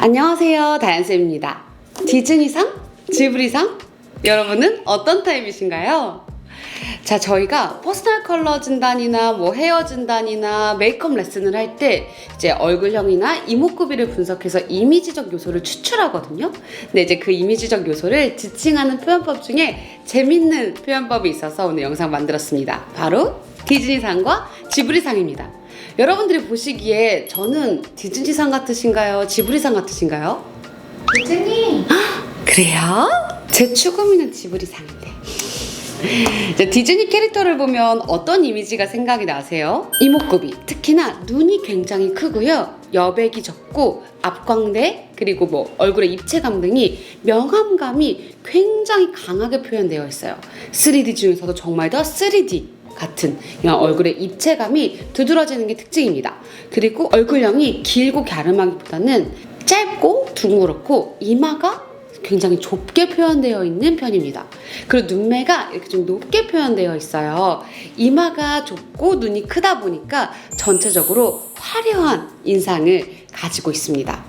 안녕하세요, 다현쌤입니다. 디즈니상? 지브리상? 여러분은 어떤 타입이신가요? 자, 저희가 퍼스널 컬러 진단이나 헤어 진단이나 메이크업 레슨을 할 때 이제 얼굴형이나 이목구비를 분석해서 이미지적 요소를 추출하거든요. 근데 이제 그 이미지적 요소를 지칭하는 표현법 중에 재밌는 표현법이 있어서 오늘 영상 만들었습니다. 바로 디즈니상과 지브리상입니다. 여러분들이 보시기에 저는 디즈니상 같으신가요? 지브리상 같으신가요? 디즈니! 그래요? 제 추구미는 지브리상인데. 이제 디즈니 캐릭터를 보면 어떤 이미지가 생각이 나세요? 이목구비, 특히나 눈이 굉장히 크고요, 여백이 적고 앞광대, 그리고 얼굴의 입체감 등이 명암감이 굉장히 강하게 표현되어 있어요. 3D 중에서도 정말 더 3D 같은 얼굴의 입체감이 두드러지는 게 특징입니다. 그리고 얼굴형이 길고 갸름하기보다는 짧고 둥그렇고 이마가 굉장히 좁게 표현되어 있는 편입니다. 그리고 눈매가 이렇게 좀 높게 표현되어 있어요. 이마가 좁고 눈이 크다 보니까 전체적으로 화려한 인상을 가지고 있습니다.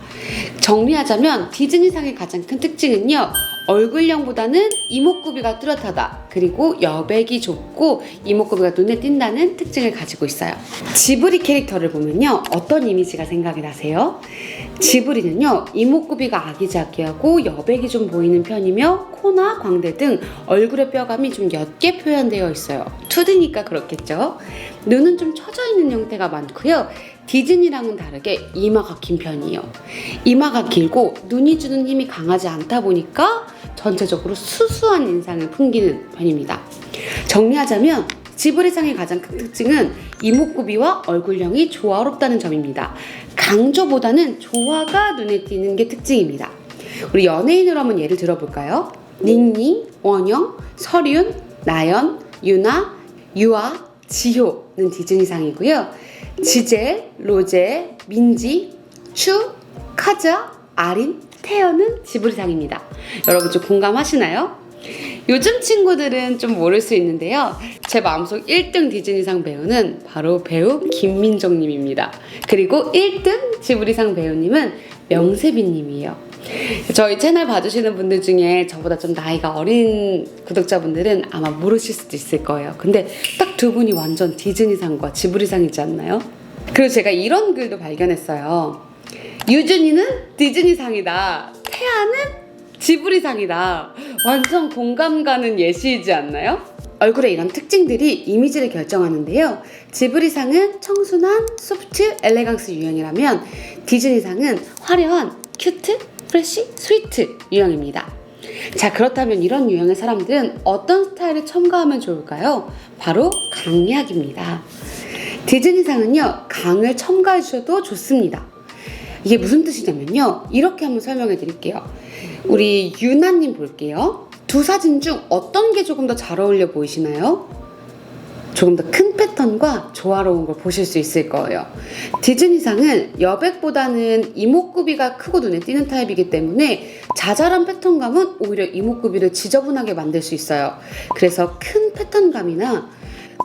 정리하자면 디즈니상의 가장 큰 특징은요, 얼굴형보다는 이목구비가 뚜렷하다, 그리고 여백이 좁고 이목구비가 눈에 띈다는 특징을 가지고 있어요. 지브리 캐릭터를 보면요, 어떤 이미지가 생각이 나세요? 지브리는요, 이목구비가 아기자기하고 여백이 좀 보이는 편이며 코나 광대 등 얼굴의 뼈감이 좀 옅게 표현되어 있어요. 2D니까 그렇겠죠. 눈은 좀 처져 있는 형태가 많고요, 디즈니랑은 다르게 이마가 긴 편이에요. 이마가 길고 눈이 주는 힘이 강하지 않다 보니까 전체적으로 수수한 인상을 풍기는 편입니다. 정리하자면 지브리상의 가장 큰 특징은 이목구비와 얼굴형이 조화롭다는 점입니다. 강조보다는 조화가 눈에 띄는 게 특징입니다. 우리 연예인으로 한번 예를 들어볼까요? 닝닝, 원영, 설윤, 나연, 유나, 유아, 지효는 디즈니상이고요. 지젤, 로제, 민지, 슈, 카자, 아린, 태연은 지브리상입니다. 여러분 좀 공감하시나요? 요즘 친구들은 좀 모를 수 있는데요, 제 마음속 1등 디즈니상 배우는 바로 배우 김민정님입니다. 그리고 1등 지브리상 배우님은 명세빈님이에요. 저희 채널 봐주시는 분들 중에 저보다 좀 나이가 어린 구독자분들은 아마 모르실 수도 있을 거예요. 근데 딱 두 분이 완전 디즈니상과 지브리상이지 않나요? 그리고 제가 이런 글도 발견했어요. 유준이는 디즈니상이다, 태아는 지브리상이다. 완전 공감 가는 예시이지 않나요? 얼굴의 이런 특징들이 이미지를 결정하는데요, 지브리상은 청순한 소프트 엘레강스 유형이라면 디즈니상은 화려한 큐트, 프레쉬, 스위트 유형입니다. 자, 그렇다면 이런 유형의 사람들은 어떤 스타일을 첨가하면 좋을까요? 바로 강약입니다. 디즈니상은요, 강을 첨가해 주셔도 좋습니다. 이게 무슨 뜻이냐면요, 이렇게 한번 설명해 드릴게요. 우리 유나님 볼게요. 두 사진 중 어떤 게 조금 더 잘 어울려 보이시나요? 조금 더 큰 패턴과 조화로운 걸 보실 수 있을 거예요. 디즈니상은 여백보다는 이목구비가 크고 눈에 띄는 타입이기 때문에 자잘한 패턴감은 오히려 이목구비를 지저분하게 만들 수 있어요. 그래서 큰 패턴감이나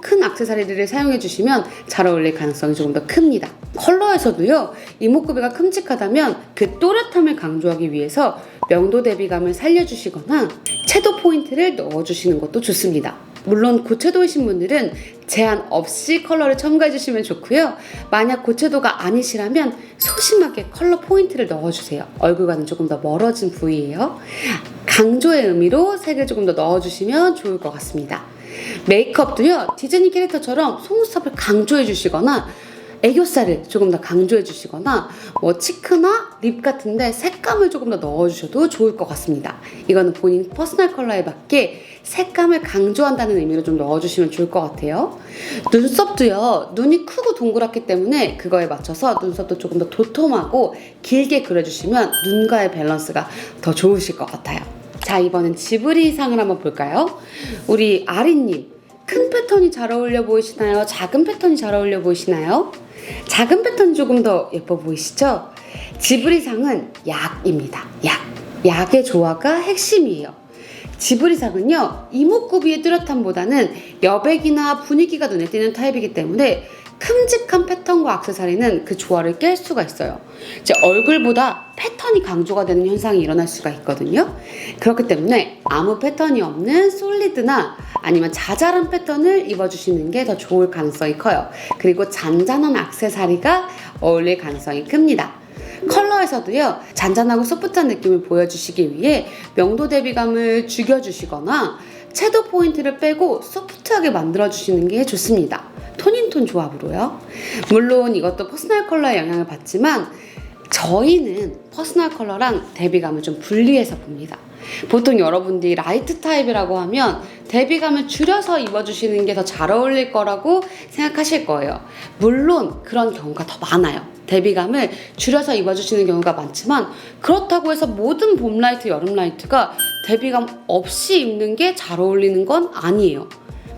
큰 액세서리들을 사용해 주시면 잘 어울릴 가능성이 조금 더 큽니다. 컬러에서도요, 이목구비가 큼직하다면 그 또렷함을 강조하기 위해서 명도 대비감을 살려주시거나 채도 포인트를 넣어주시는 것도 좋습니다. 물론 고채도이신 분들은 제한 없이 컬러를 첨가해 주시면 좋고요, 만약 고채도가 아니시라면 소심하게 컬러 포인트를 넣어주세요. 얼굴과는 조금 더 멀어진 부위예요. 강조의 의미로 색을 조금 더 넣어주시면 좋을 것 같습니다. 메이크업도요, 디즈니 캐릭터처럼 속눈썹을 강조해 주시거나 애교살을 조금 더 강조해 주시거나 치크나 립 같은데 색감을 조금 더 넣어주셔도 좋을 것 같습니다. 이거는 본인 퍼스널 컬러에 맞게 색감을 강조한다는 의미로 좀 넣어주시면 좋을 것 같아요. 눈썹도요, 눈이 크고 동그랗기 때문에 그거에 맞춰서 눈썹도 조금 더 도톰하고 길게 그려주시면 눈과의 밸런스가 더 좋으실 것 같아요. 자, 이번엔 지브리상을 한번 볼까요? 우리 아린님, 큰 패턴이 잘 어울려 보이시나요? 작은 패턴이 잘 어울려 보이시나요? 작은 패턴이 조금 더 예뻐 보이시죠? 지브리상은 약입니다. 약의 조화가 핵심이에요. 지브리상은요, 이목구비의 뚜렷함보다는 여백이나 분위기가 눈에 띄는 타입이기 때문에 큼직한 패턴과 액세서리는 그 조화를 깰 수가 있어요. 이제 얼굴보다 패턴이 강조가 되는 현상이 일어날 수가 있거든요. 그렇기 때문에 아무 패턴이 없는 솔리드나 아니면 자잘한 패턴을 입어주시는 게 더 좋을 가능성이 커요. 그리고 잔잔한 액세서리가 어울릴 가능성이 큽니다. 컬러에서도요, 잔잔하고 소프트한 느낌을 보여주시기 위해 명도 대비감을 죽여주시거나 섀도우 포인트를 빼고 소프트하게 만들어주시는 게 좋습니다. 톤인톤 조합으로요. 물론 이것도 퍼스널 컬러의 영향을 받지만 저희는 퍼스널 컬러랑 대비감을 좀 분리해서 봅니다. 보통 여러분들이 라이트 타입이라고 하면 대비감을 줄여서 입어주시는 게 더 잘 어울릴 거라고 생각하실 거예요. 물론 그런 경우가 더 많아요. 대비감을 줄여서 입어주시는 경우가 많지만 그렇다고 해서 모든 봄 라이트, 여름 라이트가 대비감 없이 입는 게 잘 어울리는 건 아니에요.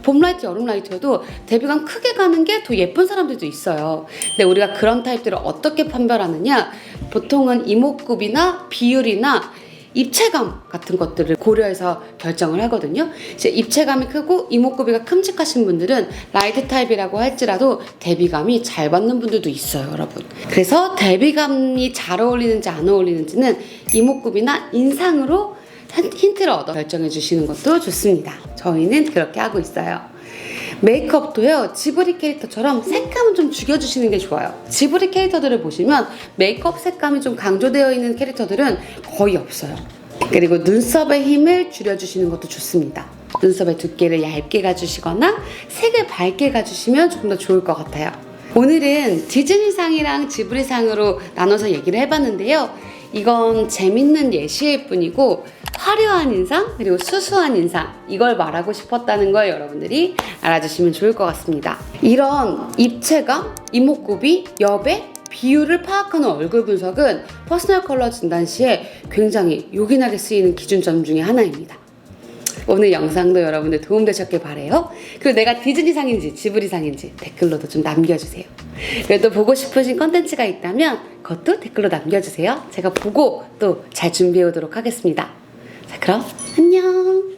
봄 라이트, 여름 라이트여도 대비감 크게 가는 게 더 예쁜 사람들도 있어요. 근데 우리가 그런 타입들을 어떻게 판별하느냐? 보통은 이목구비나 비율이나 입체감 같은 것들을 고려해서 결정을 하거든요. 이제 입체감이 크고 이목구비가 큼직하신 분들은 라이트 타입이라고 할지라도 대비감이 잘 받는 분들도 있어요, 여러분. 그래서 대비감이 잘 어울리는지 안 어울리는지는 이목구비나 인상으로 힌트를 얻어 결정해 주시는 것도 좋습니다. 저희는 그렇게 하고 있어요. 메이크업도요, 지브리 캐릭터처럼 색감을 좀 죽여주시는 게 좋아요. 지브리 캐릭터들을 보시면 메이크업 색감이 좀 강조되어 있는 캐릭터들은 거의 없어요. 그리고 눈썹의 힘을 줄여주시는 것도 좋습니다. 눈썹의 두께를 얇게 가주시거나 색을 밝게 가주시면 조금 더 좋을 것 같아요. 오늘은 디즈니상이랑 지브리상으로 나눠서 얘기를 해봤는데요. 이건 재밌는 예시일 뿐이고 화려한 인상 그리고 수수한 인상, 이걸 말하고 싶었다는 걸 여러분들이 알아주시면 좋을 것 같습니다. 이런 입체감, 이목구비, 여배, 비율을 파악하는 얼굴 분석은 퍼스널 컬러 진단 시에 굉장히 요긴하게 쓰이는 기준점 중에 하나입니다. 오늘 영상도 여러분들 도움되셨길 바래요. 그리고 내가 디즈니상인지 지브리상인지 댓글로도 좀 남겨주세요. 그래도 보고 싶으신 컨텐츠가 있다면 그것도 댓글로 남겨주세요. 제가 보고 또 잘 준비해 오도록 하겠습니다. 자, 그럼 안녕.